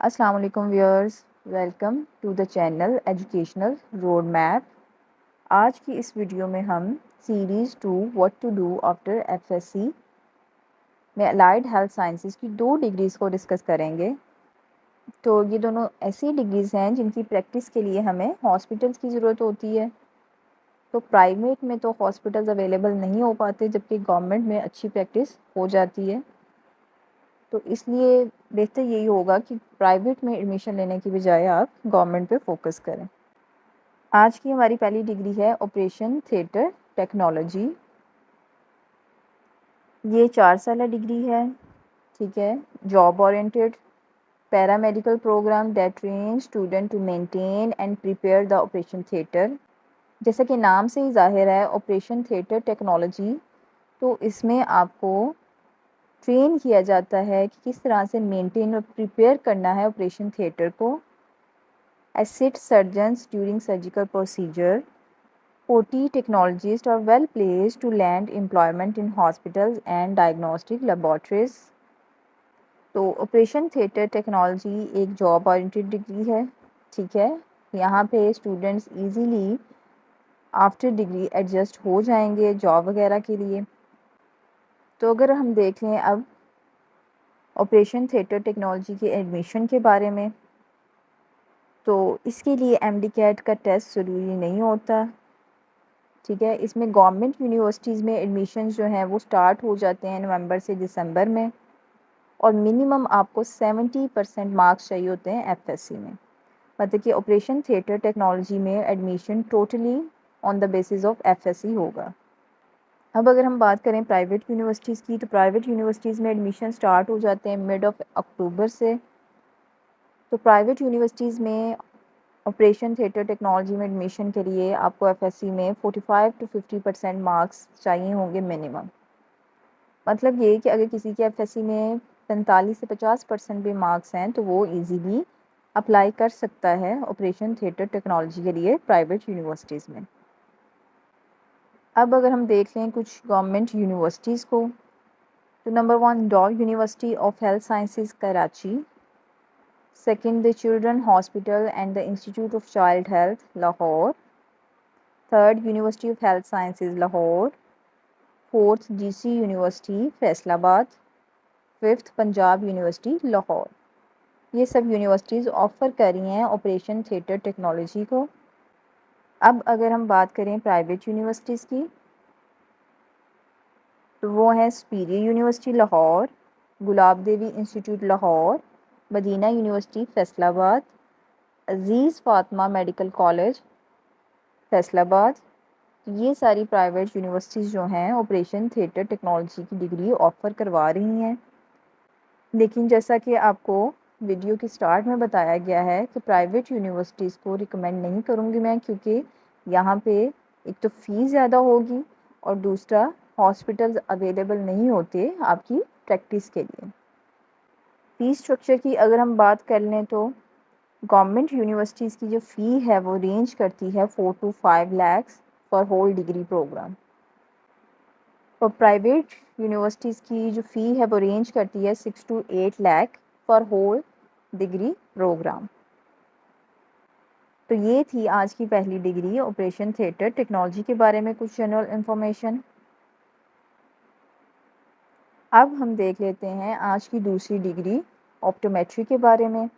अस्सलाम वालेकुम viewers, welcome to the channel educational road map. आज की इस वीडियो में हम series 2 what to do after FSC में अलाइड हेल्थ साइंसेस की 2 डिग्रीज़ को डिस्कस करेंगे। तो ये दोनों ऐसी डिग्रीज़ हैं जिनकी प्रैक्टिस के लिए हमें हॉस्पिटल्स की ज़रूरत होती है। तो प्राइवेट में तो हॉस्पिटल्स अवेलेबल नहीं हो पाते, जबकि गवर्नमेंट में अच्छी प्रैक्टिस हो जाती है। तो इसलिए बेहतर यही होगा कि प्राइवेट में एडमिशन लेने की बजाय आप गवर्नमेंट पे फोकस करें। आज की हमारी पहली डिग्री है ऑपरेशन थिएटर टेक्नोलॉजी। ये 4 साल डिग्री है, ठीक है। Job oriented paramedical programme that train student to maintain and prepare the operation theatre. जैसा कि नाम से ही जाहिर है ऑपरेशन थिएटर टेक्नोलॉजी, तो इसमें आपको ट्रेन किया जाता है कि किस तरह से मेंटेन और प्रिपेयर करना है ऑपरेशन थिएटर को। assist surgeons during surgical procedure. OT technologists are well placed to land employment in hospitals and diagnostic laboratories. तो ऑपरेशन थिएटर टेक्नोलॉजी एक जॉब ओरिएंटेड डिग्री है, ठीक है। यहाँ पे students easily after degree adjust हो जाएंगे जॉब वगैरह के लिए। तो अगर हम देख लें अब ऑपरेशन थिएटर टेक्नोलॉजी के एडमिशन के बारे में, तो इसके लिए MD-CAT का टेस्ट ज़रूरी नहीं होता, ठीक है। इसमें गवर्नमेंट यूनिवर्सिटीज़ में एडमिशन जो हैं वो स्टार्ट हो जाते हैं नवंबर से दिसंबर में, और मिनिमम आपको 70% मार्क्स चाहिए होते हैं एफएससी में। मतलब कि ऑपरेशन थिएटर टेक्नोलॉजी में admission totally on the basis of FSc होगा। अब अगर हम बात करें प्राइवेट यूनिवर्सिटीज़ की, तो प्राइवेट यूनिवर्सिटीज़ में एडमिशन स्टार्ट हो जाते हैं मिड ऑफ अक्टूबर से। तो प्राइवेट यूनिवर्सिटीज़ में ऑपरेशन थिएटर टेक्नोलॉजी में एडमिशन के लिए आपको एफएससी में 45 to 50% मार्क्स चाहिए होंगे मिनिमम। मतलब ये कि अगर किसी के एफएससी में 45 से 50% भी मार्क्स हैं तो वो इजीली अप्लाई कर सकता है ऑपरेशन थिएटर टेक्नोलॉजी के लिए प्राइवेट यूनिवर्सिटीज़ में। अब अगर हम देख लें कुछ गवर्नमेंट यूनिवर्सिटीज़ को, तो नंबर 1 डॉ university of health sciences Karachi. Second the children hospital and the institute of child health Lahore. Third university of health sciences Lahore. Fourth GC university Faisalabad. Fifth Punjab university Lahore. ये सब यूनिवर्सिटीज़ ऑफ़र कर रही हैं ऑपरेशन थिएटर टेक्नोलॉजी को। अब अगर हम बात करें प्राइवेट यूनिवर्सिटीज़ की, तो वो हैं superior university Lahore, Gulab Devi institute Lahore, Madina university Faisalabad, Aziz Fatima medical college Faisalabad. ये सारी प्राइवेट यूनिवर्सिटीज़ जो हैं ऑपरेशन थिएटर टेक्नोलॉजी की डिग्री ऑफ़र करवा रही हैं। लेकिन जैसा कि आपको वीडियो के स्टार्ट में बताया गया है कि प्राइवेट यूनिवर्सिटीज़ को रिकमेंड नहीं करूँगी मैं, क्योंकि यहाँ पे एक तो फ़ीस ज़्यादा होगी और दूसरा हॉस्पिटल्स अवेलेबल नहीं होते आपकी प्रैक्टिस के लिए। फ़ीस स्ट्रक्चर की अगर हम बात कर लें तो गवर्नमेंट यूनिवर्सिटीज़ की जो फ़ी है वो रेंज करती है 4 to 5 lakhs for whole degree programme. और प्राइवेट यूनिवर्सिटीज़ की जो फ़ी है वो रेंज करती है 6 to 8 lakh for whole degree programme. तो ये थी आज की पहली डिग्री ऑपरेशन थिएटर टेक्नोलॉजी के बारे में कुछ जनरल इन्फॉर्मेशन। अब हम देख लेते हैं आज की दूसरी डिग्री ऑप्टोमेट्री के बारे में।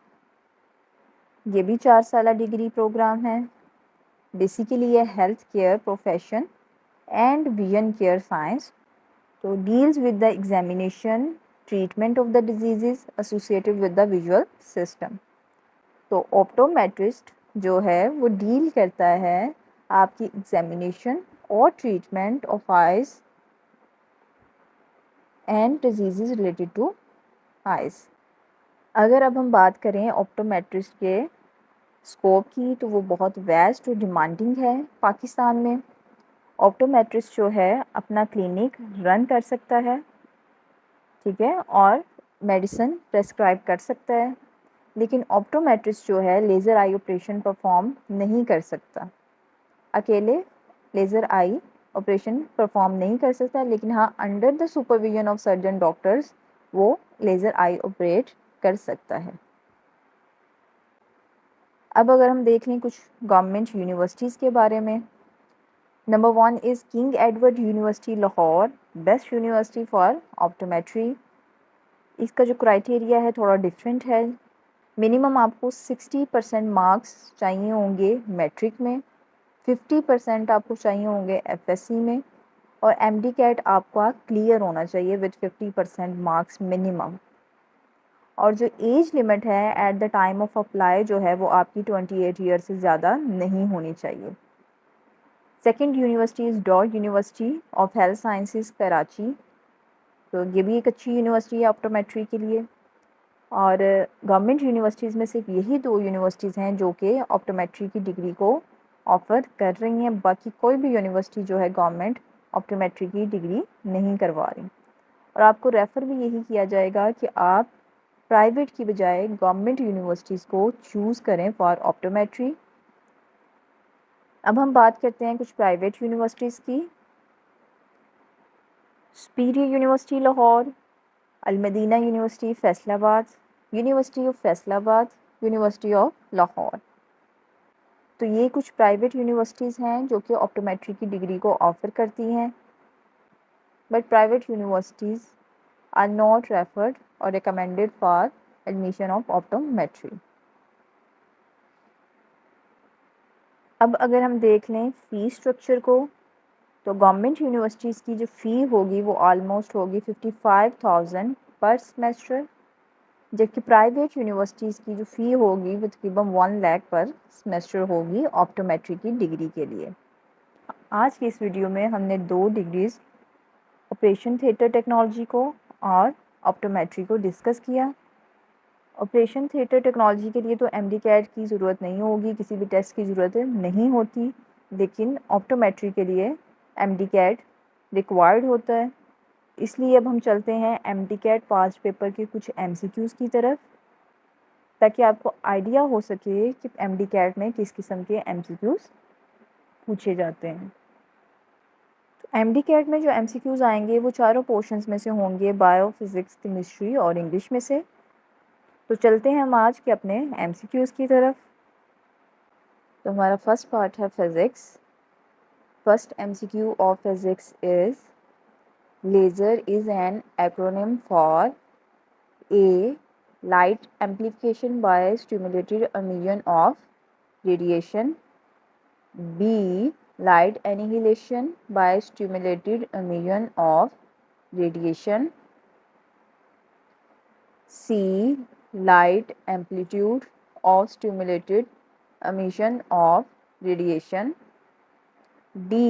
ये भी 4 साल डिग्री प्रोग्राम है। बेसिकली ये health care profession and vision care science, तो deals with the examination treatment of the disease associated with the visual system. तो ऑप्टोमेट्रिस्ट जो है वो डील करता है आपकी एग्जामिनेशन और treatment of eyes and disease related to eyes. अगर अब हम बात करें ऑप्टोमेट्रिस्ट के स्कोप की, तो वो बहुत वेस्ट और डिमांडिंग है पाकिस्तान में। ऑप्टोमेट्रिस्ट जो है अपना क्लिनिक रन कर सकता है, ठीक है, और मेडिसिन प्रेस्क्राइब कर सकता है, लेकिन ऑप्टोमेट्रिस्ट जो है लेज़र आई ऑपरेशन परफॉर्म नहीं कर सकता। अकेले लेज़र आई ऑपरेशन परफॉर्म नहीं कर सकता, लेकिन हाँ under the supervision of surgeon doctors वो लेज़र आई ऑपरेट कर सकता है। अब अगर हम देख लें कुछ गवर्नमेंट यूनिवर्सिटीज़ के बारे में, number 1 is king Edward university Lahore, best university for optometry. इसका जो क्राइटेरिया है थोड़ा डिफरेंट है। मिनिमम आपको 60% मार्क्स चाहिए होंगे मैट्रिक में, 50% आपको चाहिए होंगे एफएससी में, और एमडी कैट आपका क्लियर होना चाहिए विद 50% मार्क्स मिनिमम। और जो एज लिमिट है at the time of apply जो है वो आपकी 28 ईयर से ज़्यादा नहीं होनी चाहिए। सेकंड यूनिवर्सिटी इज़ डॉ university of health sciences Karachi. तो ये भी एक अच्छी यूनिवर्सिटी है ऑप्टोमेट्री के लिए। और गवर्नमेंट यूनिवर्सिटीज़ में सिर्फ यही 2 यूनिवर्सिटीज़ हैं जो कि ऑप्टोमेट्री की डिग्री को ऑफ़र कर रही हैं। बाकी कोई भी यूनिवर्सिटी जो है गवर्नमेंट ऑप्टोमेट्री की डिग्री नहीं करवा रही। और आपको रेफ़र भी यही किया जाएगा कि आप प्राइवेट की बजाय गवर्नमेंट यूनिवर्सिटीज़ को चूज़ करें फॉर ऑप्टोमेट्री। अब हम बात करते हैं कुछ प्राइवेट यूनिवर्सिटीज़ की। Superior university Lahore, Al Madina university Faisalabad, university of Faisalabad, university of Lahore. तो ये कुछ प्राइवेट यूनिवर्सिटीज़ हैं जो कि ऑप्टोमेट्री की डिग्री को ऑफ़र करती हैं। But private universities are not referred और recommended for admission of optometry. अब अगर हम देख लें फ़ी स्ट्रक्चर को, तो गवर्नमेंट यूनिवर्सिटीज़ की जो फ़ी होगी वो ऑलमोस्ट होगी 55,000 पर सेमेस्टर, जबकि प्राइवेट यूनिवर्सिटीज़ की जो फ़ी होगी वो तकरीबन 1 लाख पर सेमेस्टर होगी ऑप्टोमेट्री की डिग्री के लिए। आज की इस वीडियो में हमने 2 डिग्रीज़ ऑपरेशन थिएटर टेक्नोलॉजी को और ऑप्टोमेट्री को डिस्कस किया। ऑपरेशन थिएटर टेक्नोलॉजी के लिए तो एमडी कैट की ज़रूरत नहीं होगी, किसी भी टेस्ट की ज़रूरत नहीं होती, लेकिन ऑप्टोमेट्री के लिए एमडी कैट रिक्वायर्ड होता है। इसलिए अब हम चलते हैं एमडी कैट पास्ट पेपर के कुछ एमसीक्यूज़ की तरफ, ताकि आपको आइडिया हो सके कि एमडी कैट में किस किस्म के एमसीक्यूज़ पूछे जाते हैं। तो एमडी कैट में जो एमसीक्यूज़ आएंगे वो चारों पोर्शंस में से होंगे, बायो, फिज़िक्स, केमिस्ट्री और इंग्लिश में से। तो चलते हैं हम आज के अपने एमसीक्यूज़ की तरफ। तो हमारा फर्स्ट पार्ट है physics. First MCQ of physics is laser is an acronym for a light amplification by stimulated emission of radiation, B light annihilation by stimulated emission of radiation, C light amplitude of stimulated emission of radiation, D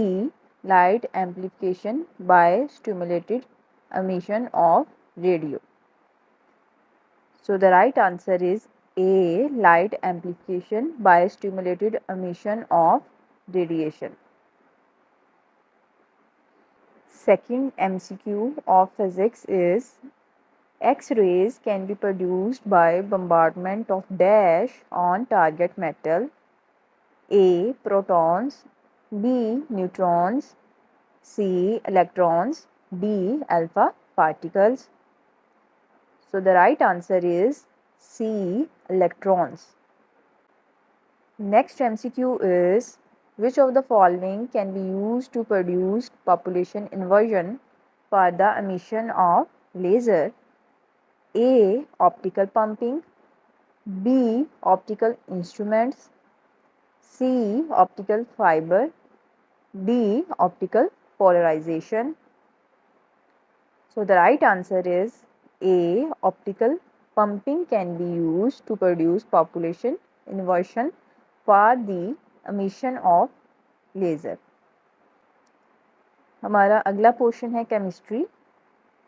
light amplification by stimulated emission of radio. So the right answer is A light amplification by stimulated emission of radiation. Second MCQ of physics is X-rays can be produced by bombardment of dash on target metal, A protons, B neutrons, C electrons, D alpha particles. So the right answer is C electrons. Next MCQ is which of the following can be used to produce population inversion for the emission of laser? A optical pumping, B optical instruments, C optical fiber, D optical polarization. So the right answer is A optical pumping can be used to produce population inversion for the emission of laser. हमारा अगला portion है chemistry.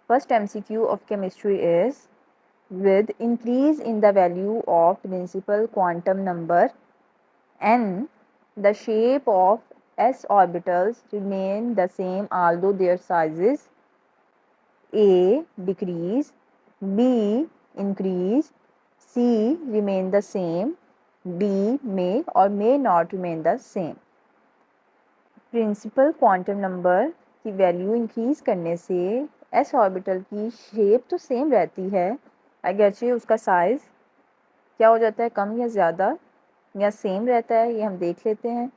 First MCQ of chemistry is with increase in the value of principal quantum number n, the shape of s orbitals remain the same although their sizes A decrease, B increase, C remain the same, D may or may not remain the same. Principal quantum number की value increase करने से S orbital की shape तो same रहती है, अगरचे उसका size क्या हो जाता है, कम या ज़्यादा या सेम रहता है, ये हम देख लेते हैं।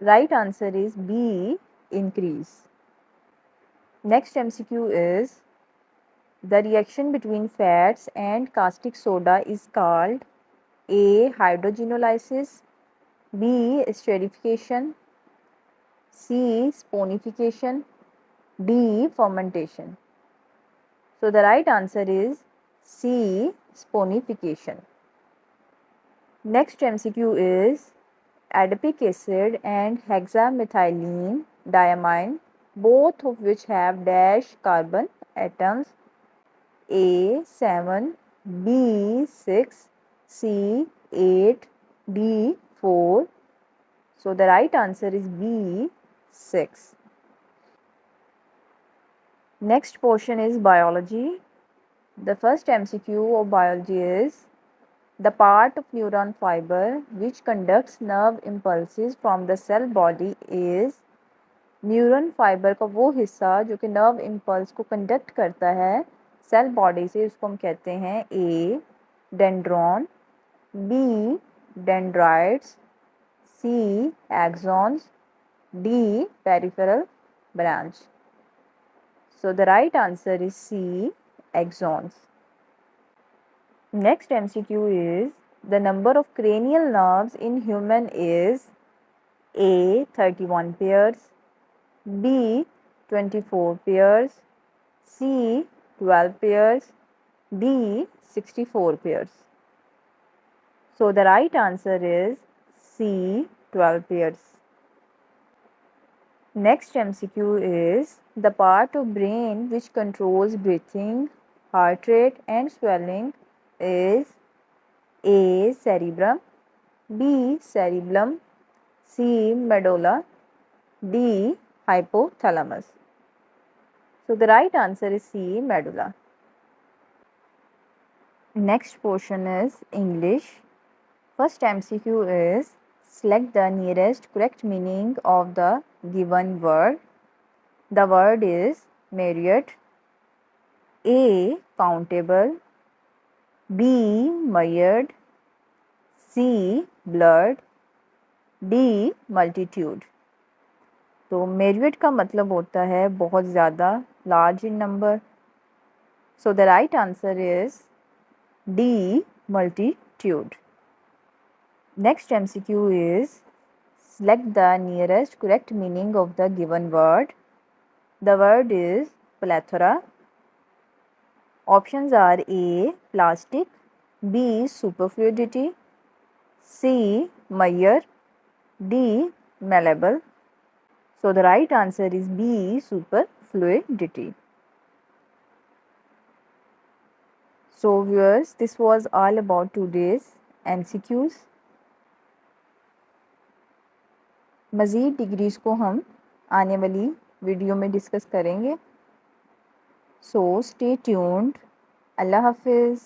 Right answer is B, increase. Next MCQ is the reaction between fats and caustic soda is called A. Hydrogenolysis, B. Esterification, C. Sponification, D. Fermentation. So the right answer is C. Sponification. Next MCQ is adipic acid and hexamethylene diamine, both of which have dash carbon atoms, A7, B6, C8, D4. So the right answer is B6. Next portion is biology. The first MCQ of biology is the part of neuron fiber which conducts nerve impulses from the cell body is neuron fibre का वो हिस्सा जो कि nerve impulse को conduct करता है cell body से, उसको हम कहते हैं A dendron, B dendrites, C axons, D peripheral branch. So the right answer is C axons. Next MCQ is the number of cranial nerves in human is A 31 pairs, B 24 pairs, C 12 pairs, D 64 pairs. So the right answer is C 12 pairs. Next MCQ is the part of brain which controls breathing, heart rate and swelling is A cerebrum, B cerebellum, C medulla, D hypothalamus. So the right answer is C medulla. Next portion is English. First MCQ is select the nearest correct meaning of the given word. The word is myriad. A countable, B myriad, C blurred, D multitude. तो myriad का मतलब होता है बहुत ज़्यादा, large in number. So the right answer is D multitude. Next MCQ is select the nearest correct meaning of the given word. The word is plethora. Options are A plastic, B superfluidity, C meyer, D malleable. So the right answer is B superfluidity. So viewers, this was all about today's MCQs. मज़ीद degrees को हम आने वाली video में discuss करेंगे. So stay tuned. अल्लाह हाफिज़.